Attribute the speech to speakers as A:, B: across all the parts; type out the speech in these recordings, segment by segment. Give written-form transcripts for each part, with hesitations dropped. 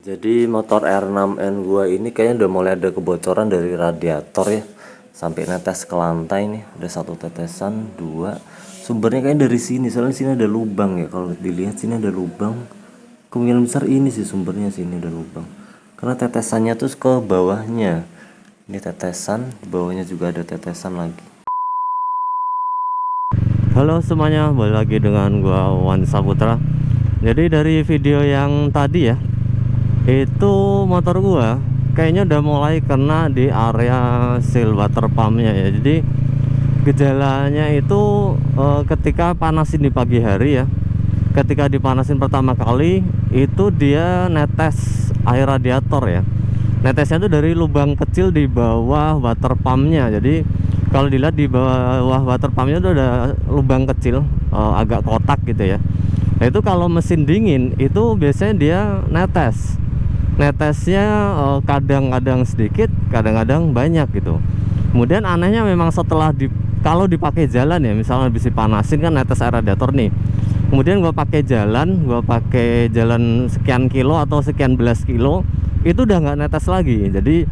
A: Jadi motor R6N gua ini kayaknya udah mulai ada kebocoran dari radiator ya, sampai netes ke lantai nih. Udah satu tetesan, dua. Sumbernya kayaknya dari sini, soalnya sini ada lubang ya. Kalau dilihat sini ada lubang. Kemungkinan besar ini sih sumbernya, sini ada lubang. Karena tetesannya tuh ke bawahnya. Ini tetesan, di bawahnya juga ada tetesan lagi. Halo semuanya, balik lagi dengan gua Wan Saputra. Jadi dari video yang tadi ya, itu motor gua kayaknya udah mulai kena di area seal water pumpnya ya. Jadi gejalanya itu ketika panasin di pagi hari ya, ketika dipanasin pertama kali itu dia netes air radiator ya. Netesnya itu dari lubang kecil di bawah water pumpnya. Jadi kalau dilihat di bawah water pumpnya itu ada lubang kecil, agak kotak gitu ya. Nah itu kalau mesin dingin itu biasanya dia netesnya kadang-kadang sedikit, kadang-kadang banyak gitu. Kemudian anehnya memang setelah kalau dipakai jalan ya, misalnya habis dipanasin kan netes air radiator nih. Kemudian gua pakai jalan sekian kilo atau sekian belas kilo, itu udah nggak netes lagi. Jadi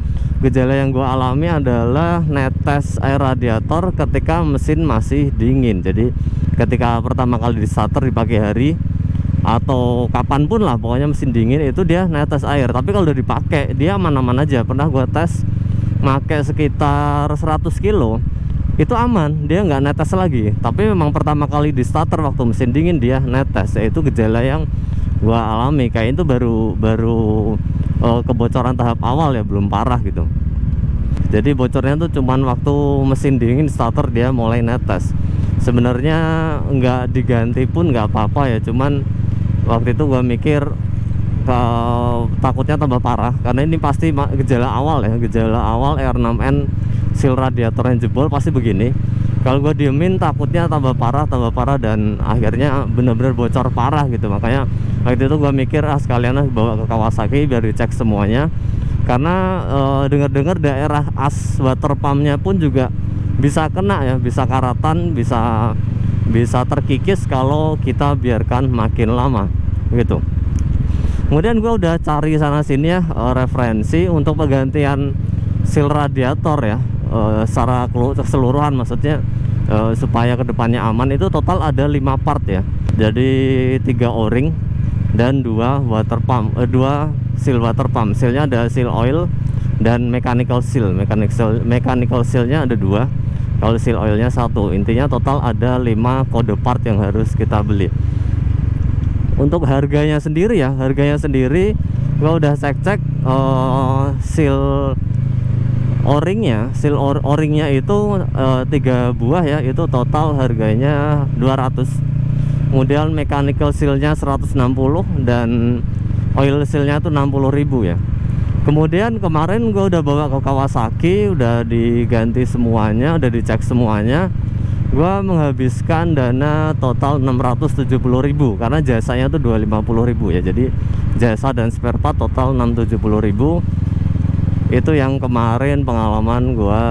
A: gejala yang gua alami adalah netes air radiator ketika mesin masih dingin. Jadi ketika pertama kali di starter di pagi hari atau kapanpun lah, pokoknya mesin dingin itu dia netes air. Tapi kalau udah dipakai dia aman-aman aja. Pernah gua tes pakai sekitar 100 kilo itu aman, dia nggak netes lagi. Tapi memang pertama kali di starter waktu mesin dingin dia netes. Itu gejala yang gua alami. Kayak itu baru kebocoran tahap awal ya, belum parah gitu. Jadi bocornya tuh cuman waktu mesin dingin starter dia mulai netes. Sebenarnya nggak diganti pun nggak apa-apa ya, cuman waktu itu gua mikir takutnya tambah parah, karena ini pasti gejala awal ya, gejala awal R6N seal radiatornya jebol pasti begini. Kalau gua diemin takutnya tambah parah dan akhirnya bener-bener bocor parah gitu. Makanya waktu itu gua mikir sekalian bawa ke Kawasaki biar dicek semuanya, karena dengar-dengar daerah as water pumpnya pun juga bisa kena ya, bisa karatan, bisa terkikis kalau kita biarkan makin lama gitu. Kemudian gue udah cari sana sini ya referensi untuk penggantian seal radiator ya, secara keseluruhan maksudnya, supaya kedepannya aman. Itu total ada 5 part ya. Jadi 3 o-ring dan 2 water pump, 2 seal water pump. Sealnya ada seal oil dan mechanical seal. Mechanical sealnya ada 2, kalau seal oilnya 1. Intinya total ada 5 kode part yang harus kita beli. Untuk harganya sendiri ya, gua udah cek seal o-ringnya. Seal o-ringnya itu 3 buah ya, itu total harganya 200. Kemudian mechanical sealnya 160 dan oil sealnya tuh 60.000 ya. Kemudian kemarin gue udah bawa ke Kawasaki, udah diganti semuanya, udah dicek semuanya. Gue menghabiskan dana total 670.000 karena jasanya tuh 250.000 ya. Jadi jasa dan spare part total 670.000. Itu yang kemarin pengalaman gue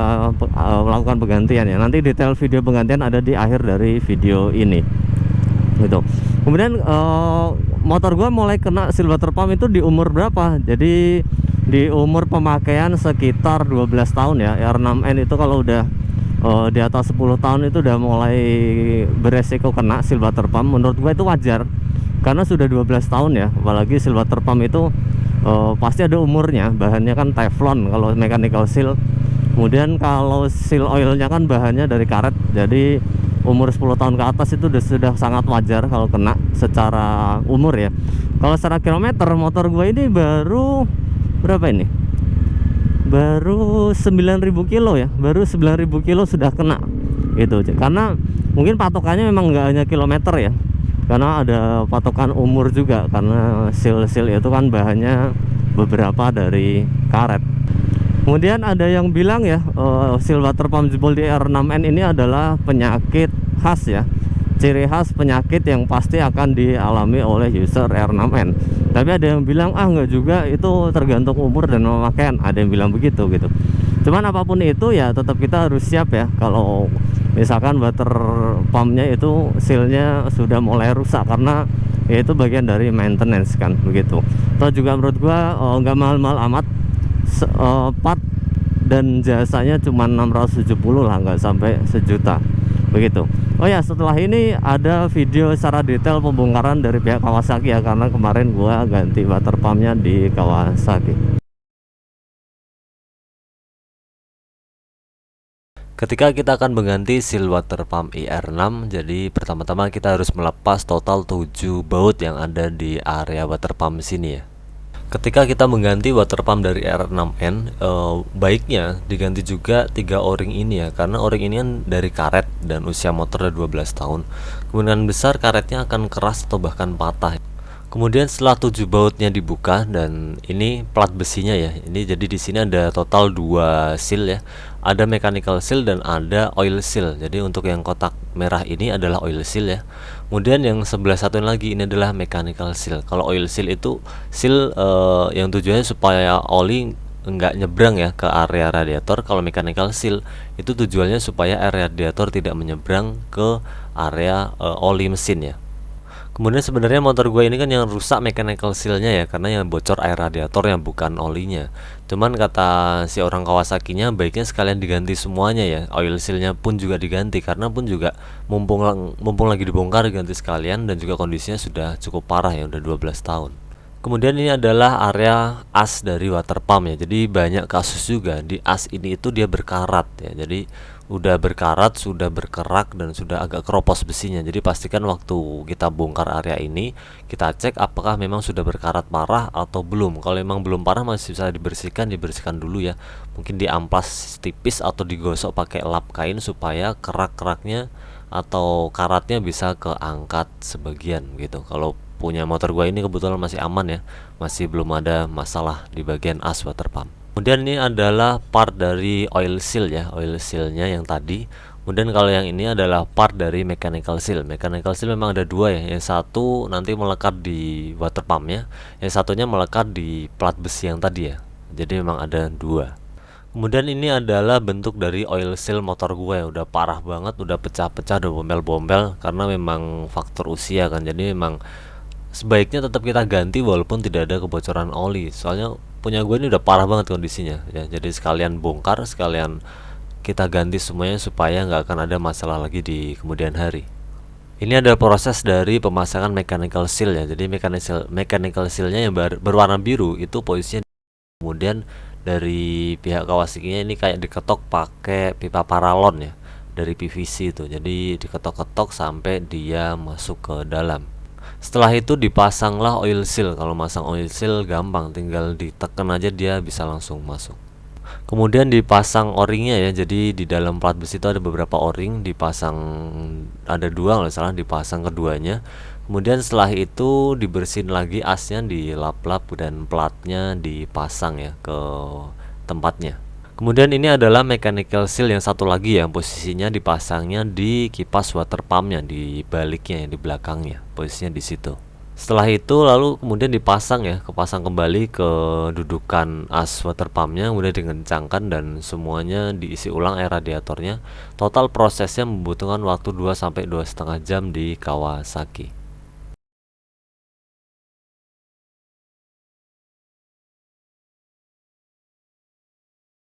A: melakukan penggantian ya. Nanti detail video penggantian ada di akhir dari video ini gitu. Kemudian motor gue mulai kena seal water pump itu di umur berapa? Jadi di umur pemakaian sekitar 12 tahun ya. R6N itu kalau udah di atas 10 tahun itu udah mulai beresiko kena seal water pump. Menurut gue itu wajar karena sudah 12 tahun ya. Apalagi seal water pump itu pasti ada umurnya. Bahannya kan teflon kalau mechanical seal. Kemudian kalau seal oilnya kan bahannya dari karet. Jadi umur 10 tahun ke atas itu sudah sangat wajar kalau kena secara umur ya. Kalau secara kilometer motor gue ini baru berapa ini? Baru 9.000 kilo ya, baru 9.000 kilo sudah kena gitu. Karena mungkin patokannya memang nggak hanya kilometer ya, karena ada patokan umur juga, karena seal itu kan bahannya beberapa dari karet. Kemudian ada yang bilang ya, seal water pump jebol di R6N ini adalah penyakit khas ya, ciri khas penyakit yang pasti akan dialami oleh user R6N. Tapi ada yang bilang enggak juga, itu tergantung umur dan pemakaian. Ada yang bilang begitu gitu. Cuman apapun itu ya tetap kita harus siap ya, kalau misalkan water pumpnya itu sealnya sudah mulai rusak, karena ya itu bagian dari maintenance kan begitu. Atau juga menurut gua nggak mahal-mahal amat, part dan jasanya cuma 670 lah, nggak sampai sejuta begitu. Oh ya, setelah ini ada video secara detail pembongkaran dari pihak Kawasaki ya, karena kemarin gua ganti water pumpnya di Kawasaki. Ketika kita akan mengganti seal water pump IR6, jadi pertama-tama kita harus melepas total 7 baut yang ada di area water pump sini ya. Ketika kita mengganti water pump dari R6N, baiknya diganti juga 3 o-ring ini ya, karena o-ring ini kan dari karet dan usia motornya 12 tahun. Kemungkinan besar karetnya akan keras atau bahkan patah. Kemudian setelah 7 bautnya dibuka, dan ini plat besinya ya. Ini jadi di sini ada total 2 seal ya. Ada mechanical seal dan ada oil seal. Jadi untuk yang kotak merah ini adalah oil seal ya. Kemudian yang sebelah satu lagi ini adalah mechanical seal. Kalau oil seal itu seal yang tujuannya supaya oli enggak nyebrang ya ke area radiator. Kalau mechanical seal itu tujuannya supaya area radiator tidak menyeberang ke area oli mesin ya. Kemudian sebenarnya motor gue ini kan yang rusak mechanical seal-nya ya, karena yang bocor air radiator yang bukan olinya. Cuman kata si orang Kawasaki-nya baiknya sekalian diganti semuanya ya. Oil seal-nya pun juga diganti, karena pun juga mumpung lagi dibongkar diganti sekalian, dan juga kondisinya sudah cukup parah ya, udah 12 tahun. Kemudian ini adalah area as dari water pump ya. Jadi banyak kasus juga di as ini itu dia berkarat ya. Jadi udah berkarat, sudah berkerak, dan sudah agak keropos besinya. Jadi pastikan waktu kita bongkar area ini, kita cek apakah memang sudah berkarat parah atau belum. Kalau memang belum parah masih bisa dibersihkan dulu ya. Mungkin diamplas tipis atau digosok pakai lap kain supaya kerak-keraknya atau karatnya bisa keangkat sebagian gitu. Kalau punya motor gua ini kebetulan masih aman ya, masih belum ada masalah di bagian as water pump. Kemudian ini adalah part dari oil seal ya, oil sealnya yang tadi. Kemudian kalau yang ini adalah part dari mechanical seal. Mechanical seal memang ada 2 ya, yang satu nanti melekat di water pumpnya, yang satunya melekat di plat besi yang tadi ya. Jadi memang ada 2. Kemudian ini adalah bentuk dari oil seal motor gue ya, udah parah banget, udah pecah-pecah, udah bombel-bombel, karena memang faktor usia kan. Jadi memang sebaiknya tetap kita ganti walaupun tidak ada kebocoran oli. Soalnya punya gue ini udah parah banget kondisinya ya. Jadi sekalian bongkar, sekalian kita ganti semuanya supaya nggak akan ada masalah lagi di kemudian hari. Ini adalah proses dari pemasangan mechanical seal ya. Jadi mechanical sealnya yang berwarna biru itu posisinya. Kemudian dari pihak Kawasaki-nya ini kayak diketok pakai pipa paralon ya, dari PVC itu. Jadi diketok-ketok sampai dia masuk ke dalam. Setelah itu dipasanglah oil seal. Kalau masang oil seal gampang, tinggal ditekan aja dia bisa langsung masuk. Kemudian dipasang o-ringnya ya. Jadi di dalam plat besi itu ada beberapa o-ring, dipasang ada 2 kalau salah, dipasang keduanya. Kemudian setelah itu dibersihin lagi asnya, dilap-lap, dan platnya dipasang ya ke tempatnya. Kemudian ini adalah mechanical seal yang satu lagi yang posisinya dipasangnya di kipas water pumpnya, di baliknya ya, di belakangnya, posisinya di situ. Setelah itu lalu kemudian dipasang ya, kepasang kembali ke dudukan as water pumpnya, kemudian dikencangkan dan semuanya diisi ulang air radiatornya. Total prosesnya membutuhkan waktu 2 sampai 2,5 jam di Kawasaki.